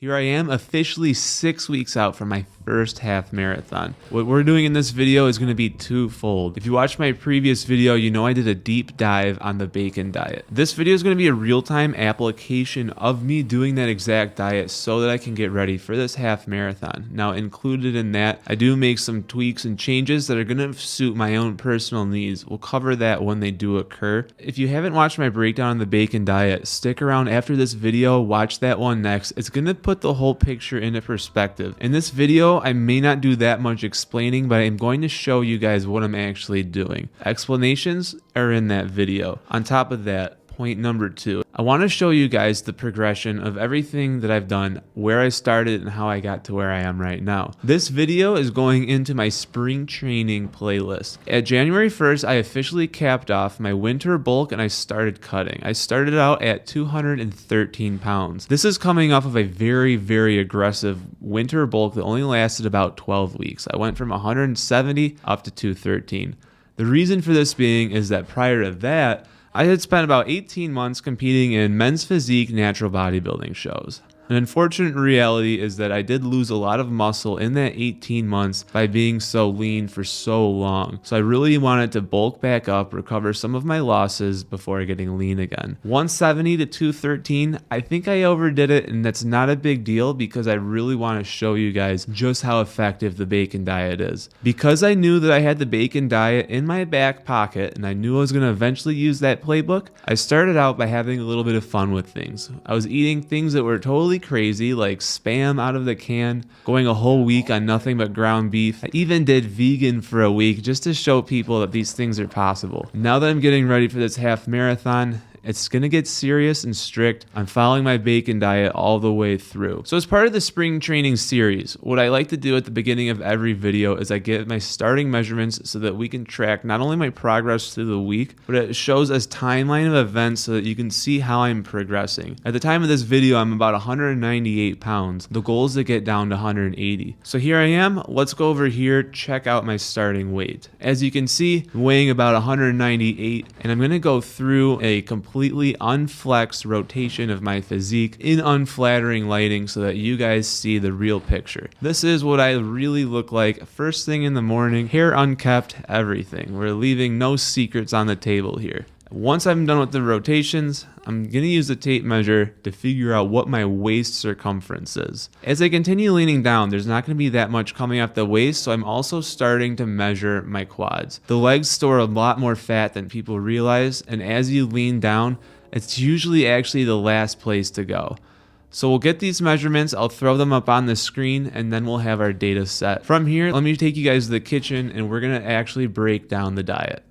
Here I am, officially 6 weeks out from my first half marathon. What we're doing in this video is going to be twofold. If you watched my previous video, you know I did a deep dive on the bacon diet. This video is going to be a real-time application of me doing that exact diet so that I can get ready for this half marathon. Now, included in that, I do make some tweaks and changes that are going to suit my own personal needs. We'll cover that when they do occur. If you haven't watched my breakdown on the bacon diet, stick around after this video, watch that one next. It's going to put the whole picture into perspective. In this video, I may not do that much explaining, but I'm going to show you guys what I'm actually doing. Explanations are in that video. On top of that, point number 2, I want to show you guys the progression of everything that I've done, where I started and how I got to where I am right now. This video is going into my spring training playlist. At January 1st, I officially capped off my winter bulk and I started cutting. I started out at 213 pounds. This is coming off of a very aggressive winter bulk that only lasted about 12 weeks. I went from 170 up to 213. The reason for this being is that prior to that, I had spent about 18 months competing in men's physique natural bodybuilding shows. An unfortunate reality is that I did lose a lot of muscle in that 18 months by being so lean for so long. So I really wanted to bulk back up, recover some of my losses before getting lean again. 170 to 213, I think I overdid it, and that's not a big deal because I really want to show you guys just how effective the bacon diet is. Because I knew that I had the bacon diet in my back pocket and I knew I was going to eventually use that playbook, I started out by having a little bit of fun with things. I was eating things that were totally crazy, like Spam out of the can, going a whole week on nothing but ground beef. I even did vegan for a week just to show people that these things are possible. Now that I'm getting ready for this half marathon, it's going to get serious and strict. I'm following my bacon diet all the way through. So as part of the spring training series, what I like to do at the beginning of every video is I get my starting measurements so that we can track not only my progress through the week, but it shows a timeline of events so that you can see how I'm progressing. At the time of this video, I'm about 198 pounds. The goal is to get down to 180. So here I am. Let's go over here, check out my starting weight. As you can see, I'm weighing about 198, and I'm going to go through a completely unflexed rotation of my physique in unflattering lighting so that you guys see the real picture. This is what I really look like first thing in the morning, hair unkept, everything. We're leaving no secrets on the table here. Once I'm done with the rotations, I'm going to use the tape measure to figure out what my waist circumference is. As I continue leaning down, there's not going to be that much coming off the waist, so I'm also starting to measure my quads. The legs store a lot more fat than people realize, and as you lean down, it's usually actually the last place to go. So we'll get these measurements, I'll throw them up on the screen, and then we'll have our data set. From here, let me take you guys to the kitchen, and we're going to actually break down the diet.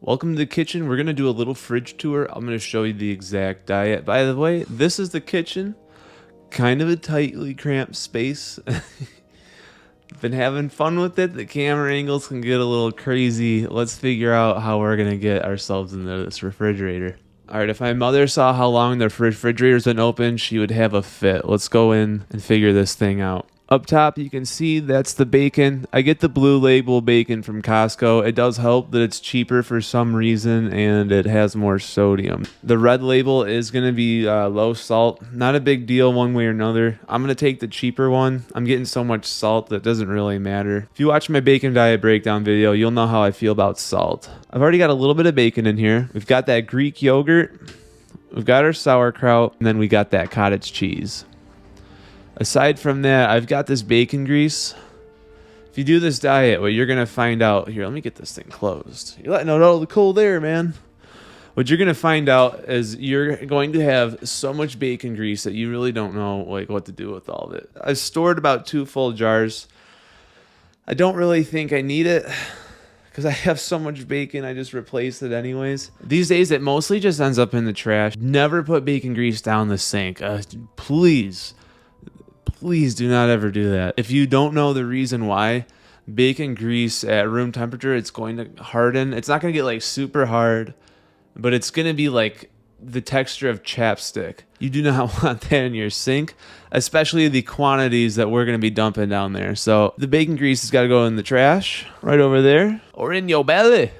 Welcome to the kitchen. We're going to do a little fridge tour. I'm going to show you the exact diet. By the way, this is the kitchen. Kind of a tightly cramped space. Been having fun with it. The camera angles can get a little crazy. Let's figure out how we're going to get ourselves into this refrigerator. All right, if my mother saw how long the refrigerator's been open, she would have a fit. Let's go in and figure this thing out. Up top, you can see that's the bacon. I get the blue label bacon from Costco. It does help that it's cheaper for some reason and it has more sodium. The red label is going to be low salt. Not a big deal one way or another. I'm going to take the cheaper one. I'm getting so much salt that doesn't really matter. If you watch my bacon diet breakdown video, you'll know how I feel about salt. I've already got a little bit of bacon in here. We've got that Greek yogurt. We've got our sauerkraut. And then we got that cottage cheese. Aside from that, I've got this bacon grease. If you do this diet, what you're going to find out... Here, let me get this thing closed. You're letting out all the cold air, man. What you're going to find out is you're going to have so much bacon grease that you really don't know what to do with all of it. I've stored about 2 full jars. I don't really think I need it because I have so much bacon, I just replaced it anyways. These days, it mostly just ends up in the trash. Never put bacon grease down the sink. Please do not ever do that. If you don't know the reason why, bacon grease at room temperature, it's going to harden. It's not going to get like super hard, but it's going to be like the texture of chapstick. You do not want that in your sink, especially the quantities that we're going to be dumping down there. So the bacon grease has got to go in the trash right over there or in your belly.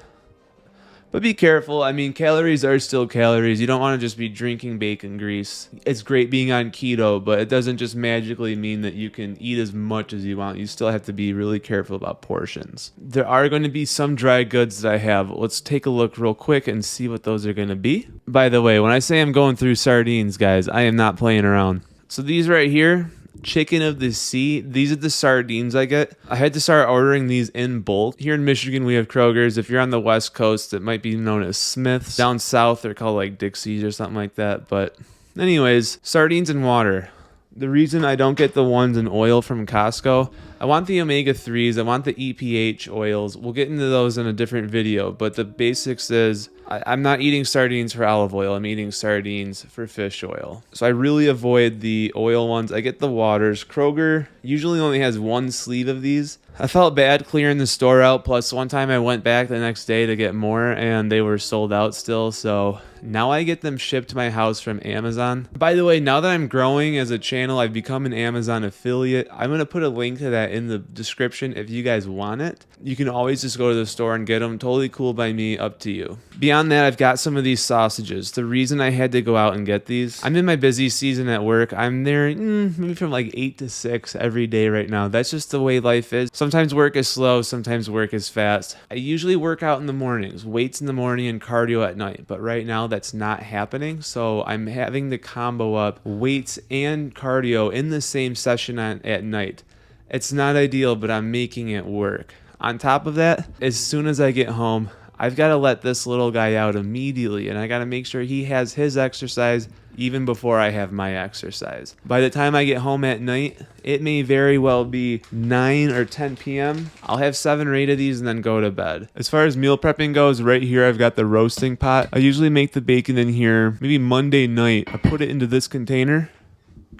But be careful. I mean, calories are still calories. You don't want to just be drinking bacon grease. It's great being on keto, but it doesn't just magically mean that you can eat as much as you want. You still have to be really careful about portions. There are going to be some dry goods that I have. Let's take a look real quick and see what those are going to be. By the way, when I say I'm going through sardines, guys, I am not playing around. So these right here, chicken of the sea, these are the sardines I get. I had to start ordering these in bulk. Here in Michigan, we have Kroger's. If you're on the West Coast, it might be known as Smith's. Down south, they're called like Dixie's or something like that. But anyways, sardines and water. The reason I don't get the ones in oil from Costco, I want the omega-3s, I want the EPH oils. We'll get into those in a different video, but the basics is I'm not eating sardines for olive oil, I'm eating sardines for fish oil. So I really avoid the oil ones. I get the waters. Kroger usually only has one sleeve of these. I felt bad clearing the store out, plus one time I went back the next day to get more and they were sold out still, so now I get them shipped to my house from Amazon. By the way, now that I'm growing as a channel, I've become an Amazon affiliate. I'm going to put a link to that in the description if you guys want it. You can always just go to the store and get them. Totally cool by me, up to you. Beyond that, I've got some of these sausages. The reason I had to go out and get these, I'm in my busy season at work. I'm there maybe from like 8 to 6 every day right now. That's just the way life is. Sometimes work is slow, sometimes work is fast. I usually work out in the mornings, weights in the morning and cardio at night, but right now that's not happening, so I'm having to combo up weights and cardio in the same session at night. It's not ideal, but I'm making it work. On top of that, as soon as I get home, I've got to let this little guy out immediately, and I got to make sure he has his exercise even before I have my exercise. By the time I get home at night, it may very well be 9 or 10 p.m. I'll have 7 or 8 of these and then go to bed. As far as meal prepping goes, right here I've got the roasting pot. I usually make the bacon in here maybe Monday night. I put it into this container.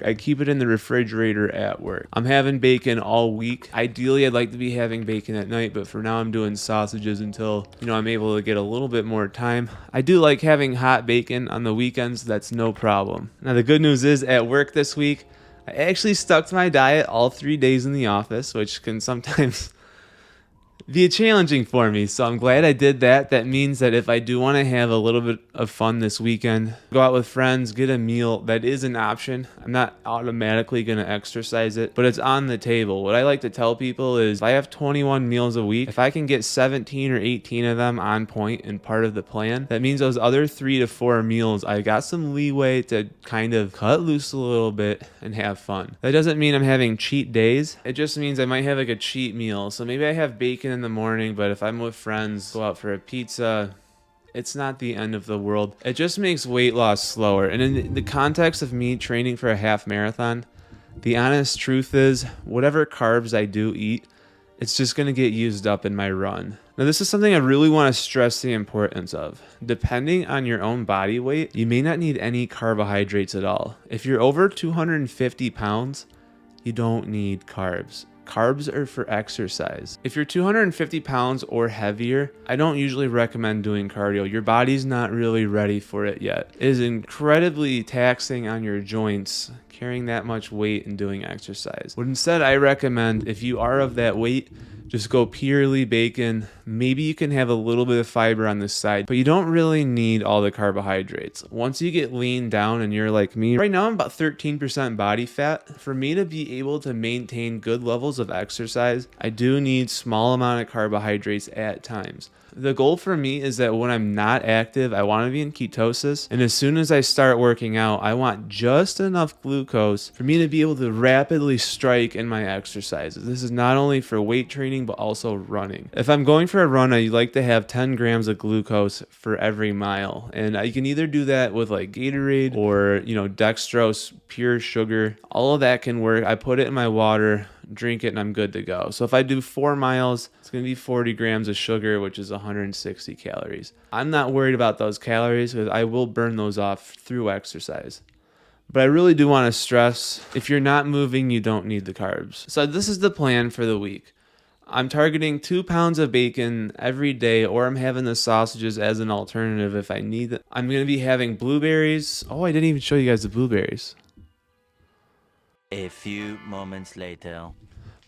I keep it in the refrigerator at work. I'm having bacon all week. Ideally, I'd like to be having bacon at night, but for now I'm doing sausages until, I'm able to get a little bit more time. I do like having hot bacon on the weekends. That's no problem. Now, the good news is at work this week, I actually stuck to my diet all 3 days in the office, which can sometimes be challenging for me, so I'm glad I did that. That means that if I do want to have a little bit of fun this weekend, go out with friends, get a meal, that is an option. I'm not automatically going to exercise it, but it's on the table. What I like to tell people is if I have 21 meals a week, if I can get 17 or 18 of them on point and part of the plan, that means those other 3 to 4 meals, I got some leeway to kind of cut loose a little bit and have fun. That doesn't mean I'm having cheat days. It just means I might have like a cheat meal. So maybe I have bacon in the morning, but if I'm with friends, go out for a pizza, it's not the end of the world. It just makes weight loss slower. And in the context of me training for a half marathon, the honest truth is whatever carbs I do eat, it's just going to get used up in my run. Now, this is something I really want to stress the importance of. Depending on your own body weight, you may not need any carbohydrates at all. If you're over 250 pounds, you don't need carbs. Carbs are for exercise. If you're 250 pounds or heavier, I don't usually recommend doing cardio. Your body's not really ready for it yet. It is incredibly taxing on your joints carrying that much weight and doing exercise. But instead, I recommend if you are of that weight, just go purely bacon. Maybe you can have a little bit of fiber on the side, but you don't really need all the carbohydrates. Once you get lean down and you're like me, right now I'm about 13% body fat. For me to be able to maintain good levels of exercise, I do need small amount of carbohydrates at times. The goal for me is that when I'm not active, I want to be in ketosis. And as soon as I start working out, I want just enough glucose for me to be able to rapidly strike in my exercises. This is not only for weight training, but also running. If I'm going for a run, I like to have 10 grams of glucose for every mile. And I can either do that with like Gatorade or, dextrose, pure sugar. All of that can work. I put it in my water, drink it, and I'm good to go. So if I do 4 miles, it's going to be 40 grams of sugar, which is 160 calories. I'm not worried about those calories because I will burn those off through exercise. But I really do want to stress, if you're not moving, you don't need the carbs. So this is the plan for the week. I'm targeting 2 pounds of bacon every day, or I'm having the sausages as an alternative if I need it. I'm going to be having blueberries. Oh, I didn't even show you guys the blueberries. A few moments later.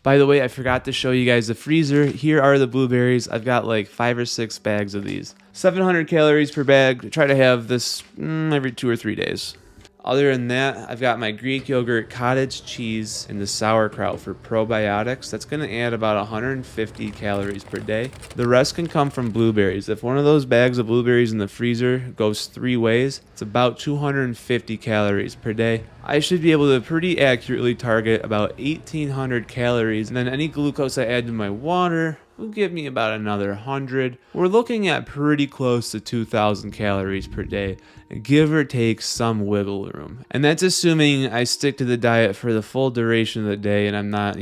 By the way, I forgot to show you guys the freezer. Here are the blueberries. I've got like 5 or 6 bags of these. 700 calories per bag. Try to have this every 2 or 3 days. Other than that, I've got my Greek yogurt, cottage cheese, and the sauerkraut for probiotics. That's going to add about 150 calories per day. The rest can come from blueberries. If one of those bags of blueberries in the freezer goes 3 ways, it's about 250 calories per day. I should be able to pretty accurately target about 1,800 calories, and then any glucose I add to my water will give me about another 100. We're looking at pretty close to 2,000 calories per day, give or take some wiggle room. And that's assuming I stick to the diet for the full duration of the day and I'm not,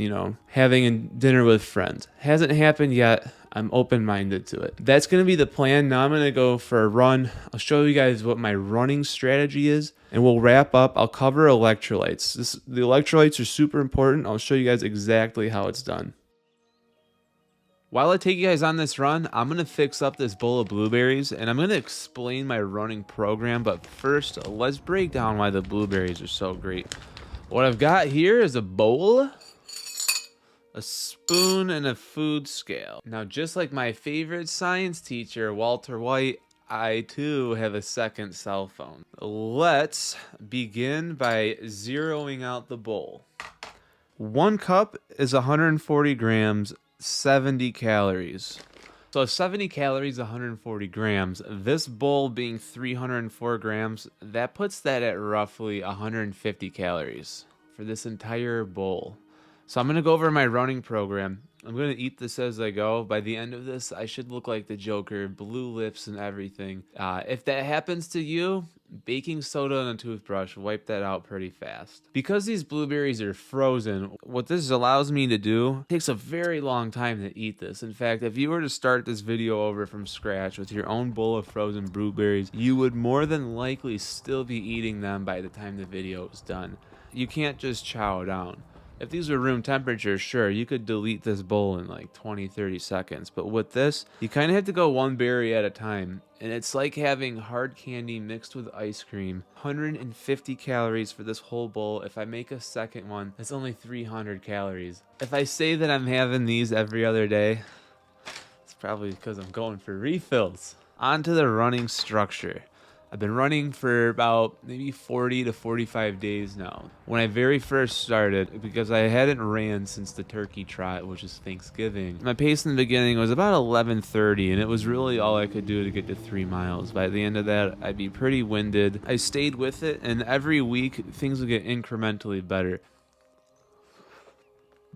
having a dinner with friends. Hasn't happened yet. I'm open-minded to it. That's going to be the plan. Now I'm going to go for a run. I'll show you guys what my running strategy is, and we'll wrap up. I'll cover electrolytes. The electrolytes are super important. I'll show you guys exactly how it's done. While I take you guys on this run, I'm going to fix up this bowl of blueberries, and I'm going to explain my running program. But first, let's break down why the blueberries are so great. What I've got here is a bowl, a spoon, and a food scale. Now, just like my favorite science teacher, Walter White, I too have a second cell phone. Let's begin by zeroing out the bowl. 1 cup is 140 grams, 70 calories. So if 70 calories, 140 grams, this bowl being 304 grams, that puts that at roughly 150 calories for this entire bowl. So I'm going to go over my running program. I'm going to eat this as I go. By the end of this, I should look like the Joker, blue lips and everything. If that happens to you, baking soda and a toothbrush, wipe that out pretty fast. Because these blueberries are frozen, what this allows me to do, it takes a very long time to eat this. In fact, if you were to start this video over from scratch with your own bowl of frozen blueberries, you would more than likely still be eating them by the time the video is done. You can't just chow down. If these were room temperature, sure, you could delete this bowl in like 20-30 seconds. But with this, you kind of have to go one berry at a time. And it's like having hard candy mixed with ice cream. 150 calories for this whole bowl. If I make a second one, that's only 300 calories. If I say that I'm having these every other day, it's probably because I'm going for refills. On to the running structure. I've been running for about maybe 40 to 45 days now. When I very first started, because I hadn't ran since the turkey trot, which is Thanksgiving, my pace in the beginning was about 11:30, and it was really all I could do to get to 3 miles. By the end of that, I'd be pretty winded. I stayed with it, and every week, things would get incrementally better.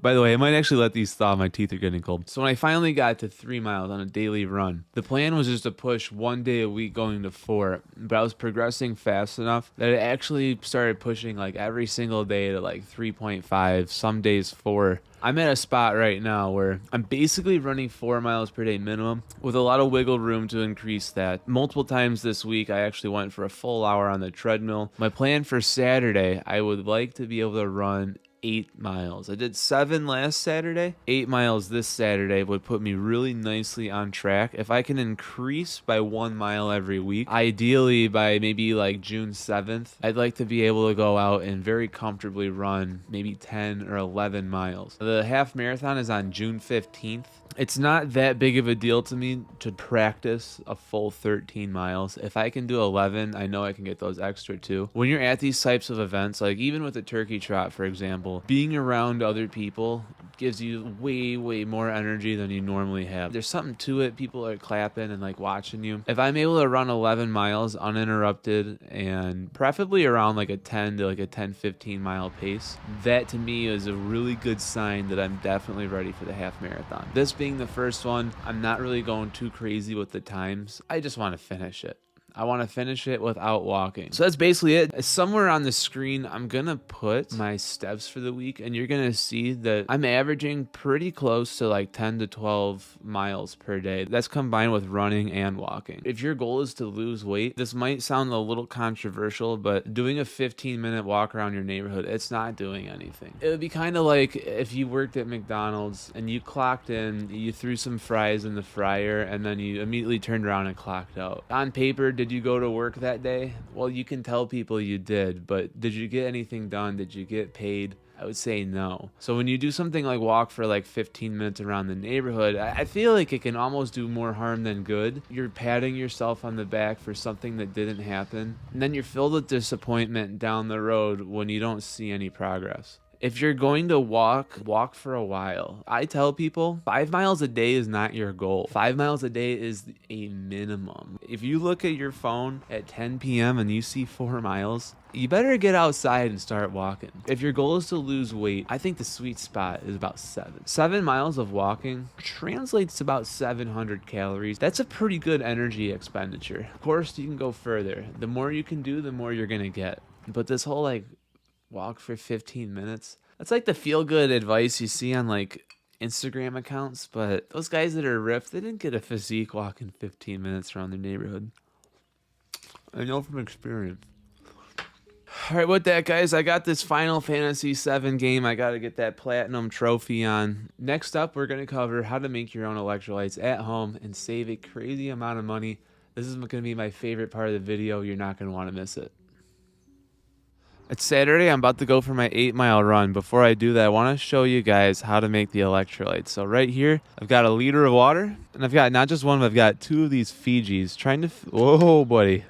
By the way, I might actually let these thaw. My teeth are getting cold. So when I finally got to 3 miles on a daily run, the plan was just to push 1 day a week going to 4. But I was progressing fast enough that I actually started pushing like every single day to like 3.5, some days 4. I'm at a spot right now where I'm basically running 4 miles per day minimum with a lot of wiggle room to increase that. Multiple times this week, I actually went for a full hour on the treadmill. My plan for Saturday, I would like to be able to run 8 miles. I did 7 last Saturday. 8 miles this Saturday would put me really nicely on track. If I can increase by 1 mile every week, ideally by maybe like June 7th, I'd like to be able to go out and very comfortably run maybe 10 or 11 miles. The half marathon is on June 15th. It's not that big of a deal to me to practice a full 13 miles. If I can do 11, I know I can get those extra 2. When you're at these types of events, like even with the turkey trot, for example, being around other people gives you way more energy than you normally have. There's something to it. People are clapping and like watching you. If I'm able to run 11 miles uninterrupted and preferably around like a 10 to like a 10-15 mile pace, that to me is a really good sign that I'm definitely ready for the half marathon. This being the first one, I'm not really going too crazy with the times. I just want to finish it. I want to finish it without walking. So that's basically it. Somewhere on the screen, I'm going to put my steps for the week, and you're going to see that I'm averaging pretty close to like 10 to 12 miles per day. That's combined with running and walking. If your goal is to lose weight, this might sound a little controversial, but doing a 15-minute walk around your neighborhood, it's not doing anything. It would be kind of like if you worked at McDonald's and you clocked in, you threw some fries in the fryer, and then you immediately turned around and clocked out. On paper, did you go to work that day? Well, you can tell people you did, but did you get anything done? Did you get paid? I would say no. So when you do something like walk for like 15 minutes around the neighborhood, I feel like it can almost do more harm than good. You're patting yourself on the back for something that didn't happen, and then you're filled with disappointment down the road when you don't see any progress. If you're going to walk for a while. I tell people 5 miles a day is not your goal. 5 miles a day is a minimum. If you look at your phone at 10 p.m. and you see 4 miles, you better get outside and start walking. If your goal is to lose weight, I think the sweet spot is about 7. 7 miles of walking translates to about 700 calories. That's a pretty good energy expenditure. Of course, you can go further. The more you can do, the more you're gonna get. But this whole like walk for 15 minutes, that's like the feel-good advice you see on like Instagram accounts, but those guys that are ripped, they didn't get a physique walking 15 minutes around their neighborhood. I know from experience. All right, with that, guys, I got this Final Fantasy VII game. I got to get that platinum trophy on. Next up, we're going to cover how to make your own electrolytes at home and save a crazy amount of money. This is going to be my favorite part of the video. You're not going to want to miss it. It's Saturday. I'm about to go for my 8-mile run. Before I do that, I want to show you guys how to make the electrolytes. So right here, I've got a liter of water, and I've got not just one, but I've got 2 of these Fijis. Whoa, buddy.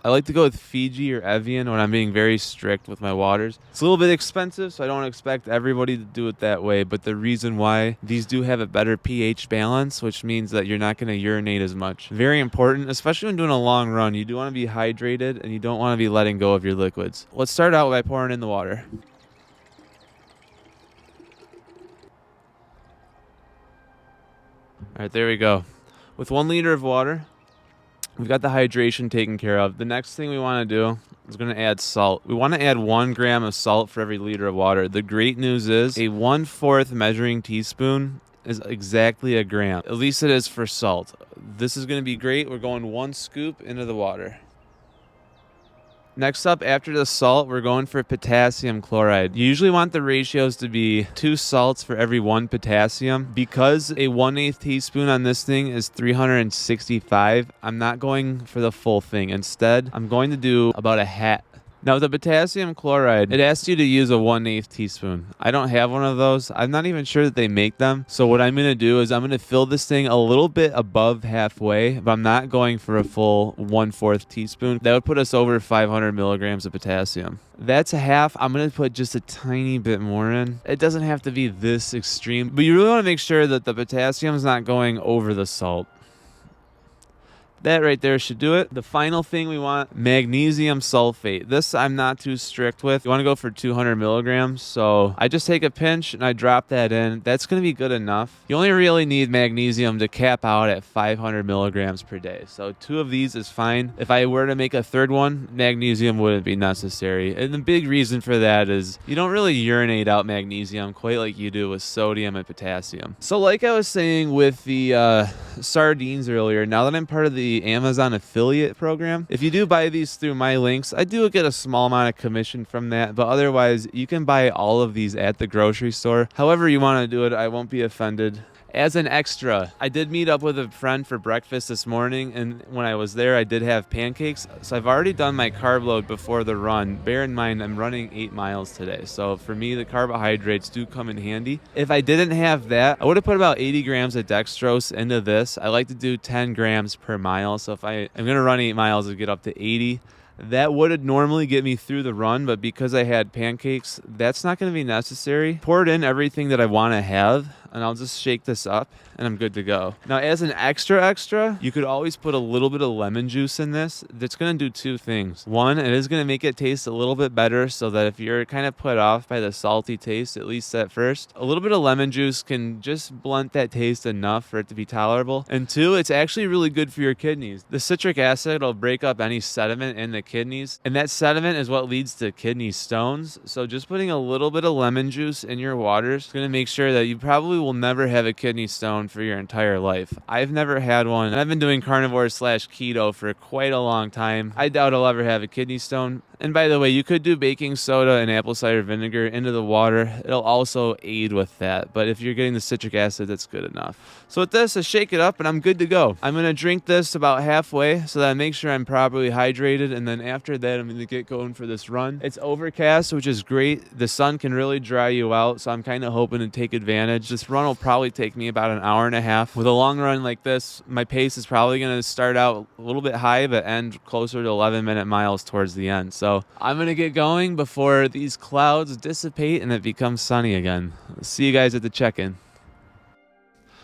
I like to go with Fiji or Evian when I'm being very strict with my waters. It's a little bit expensive, so I don't expect everybody to do it that way. But the reason why, these do have a better pH balance, which means that you're not going to urinate as much. Very important, especially when doing a long run. You do want to be hydrated, and you don't want to be letting go of your liquids. Let's start out by pouring in the water. All right, there we go. With 1 liter of water, we've got the hydration taken care of. The next thing we want to do is going to add salt. We want to add 1 gram of salt for every liter of water. The great news is a 1/4 measuring teaspoon is exactly a gram. At least it is for salt. This is going to be great. We're going 1 scoop into the water. Next up, after the salt, we're going for potassium chloride. You usually want the ratios to be 2 salts for every 1 potassium. Because a 1/8 teaspoon on this thing is 365, I'm not going for the full thing. Instead, I'm going to do about a hat. Now, with the potassium chloride, it asks you to use a 1/8 teaspoon. I don't have one of those. I'm not even sure that they make them. So what I'm going to do is I'm going to fill this thing a little bit above halfway, but I'm not going for a full 1/4 teaspoon. That would put us over 500 milligrams of potassium. That's a half. I'm going to put just a tiny bit more in. It doesn't have to be this extreme, but you really want to make sure that the potassium is not going over the salt. That right there should do it. The final thing we want, magnesium sulfate. This I'm not too strict with. You want to go for 200 milligrams. So I just take a pinch and I drop that in. That's going to be good enough. You only really need magnesium to cap out at 500 milligrams per day. So 2 of these is fine. If I were to make a 3rd one, magnesium wouldn't be necessary. And the big reason for that is you don't really urinate out magnesium quite like you do with sodium and potassium. So like I was saying with the sardines earlier, now that I'm part of the Amazon affiliate program, if you do buy these through my links, I do get a small amount of commission from that, but otherwise you can buy all of these at the grocery store. However you want to do it, I won't be offended. As an extra, I did meet up with a friend for breakfast this morning, and when I was there, I did have pancakes. So I've already done my carb load before the run. Bear in mind, I'm running 8 miles today. So for me, the carbohydrates do come in handy. If I didn't have that, I would have put about 80 grams of dextrose into this. I like to do 10 grams per mile. So if I'm going to run 8 miles, I'll get up to 80. That would normally get me through the run, but because I had pancakes, that's not going to be necessary. Poured in everything that I want to have, and I'll just shake this up, and I'm good to go. Now, as an extra, you could always put a little bit of lemon juice in this. That's going to do 2 things. One, it is going to make it taste a little bit better so that if you're kind of put off by the salty taste, at least at first, a little bit of lemon juice can just blunt that taste enough for it to be tolerable. And 2, it's actually really good for your kidneys. The citric acid will break up any sediment in the kidneys, and that sediment is what leads to kidney stones. So just putting a little bit of lemon juice in your water is going to make sure that you probably probably will never have a kidney stone for your entire life. I've never had one, and I've been doing carnivore/keto for quite a long time. I doubt I'll ever have a kidney stone. And by the way, you could do baking soda and apple cider vinegar into the water. It'll also aid with that, but if you're getting the citric acid, that's good enough. So with this, I shake it up and I'm good to go. I'm gonna drink this about halfway so that I make sure I'm properly hydrated, and then after that, I'm gonna get going for this run. It's overcast, which is great. The sun can really dry you out, so I'm kind of hoping to take advantage. This run will probably take me about an hour and a half. With a long run like this, my pace is probably gonna start out a little bit high, but end closer to 11-minute miles towards the end. So I'm gonna get going before these clouds dissipate and it becomes sunny again. See you guys at the check-in.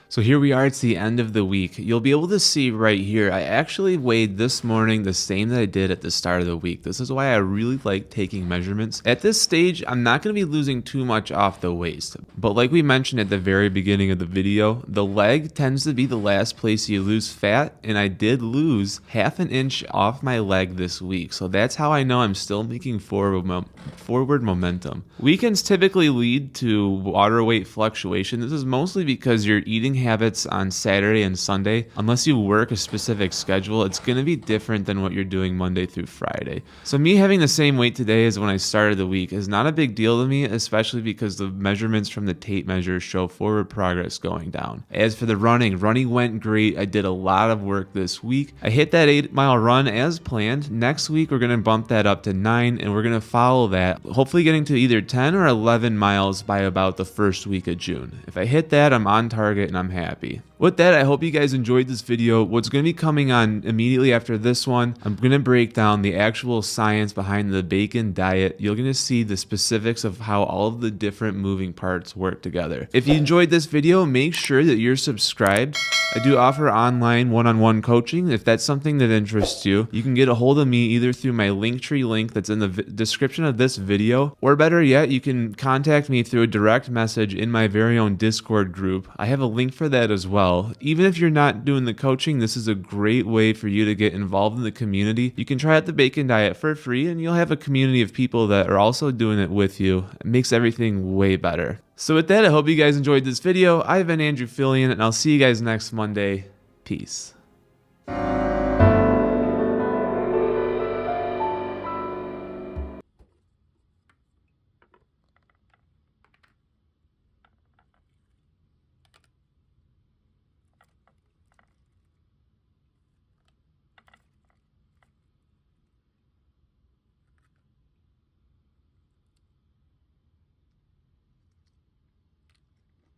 So here we are, it's the end of the week. You'll be able to see right here, I actually weighed this morning the same that I did at the start of the week. This is why I really like taking measurements. At this stage, I'm not going to be losing too much off the waist. But like we mentioned at the very beginning of the video, the leg tends to be the last place you lose fat, and I did lose ½ an inch off my leg this week. So that's how I know I'm still making forward momentum. Weekends typically lead to water weight fluctuation. This is mostly because you're eating habits on Saturday and Sunday. Unless you work a specific schedule, it's going to be different than what you're doing Monday through Friday. So me having the same weight today as when I started the week is not a big deal to me, especially because the measurements from the tape measure show forward progress going down. As for the running went great. I did a lot of work this week. I hit that 8-mile run as planned. Next week, we're going to bump that up to 9, and we're going to follow that, hopefully getting to either 10 or 11 miles by about the first week of June. If I hit that, I'm on target and I'm happy. With that, I hope you guys enjoyed this video. What's going to be coming on immediately after this one, I'm going to break down the actual science behind the bacon diet. You're going to see the specifics of how all of the different moving parts work together. If you enjoyed this video, make sure that you're subscribed. I do offer online one-on-one coaching. If that's something that interests you, you can get a hold of me either through my Linktree link that's in the description of this video, or better yet, you can contact me through a direct message in my very own Discord group. I have a link for that as well. Even if you're not doing the coaching, this is a great way for you to get involved in the community. You can try out the bacon diet for free, and you'll have a community of people that are also doing it with you. It makes everything way better. So with that, I hope you guys enjoyed this video. I've been Andrew Fillion, and I'll see you guys next Monday. Peace.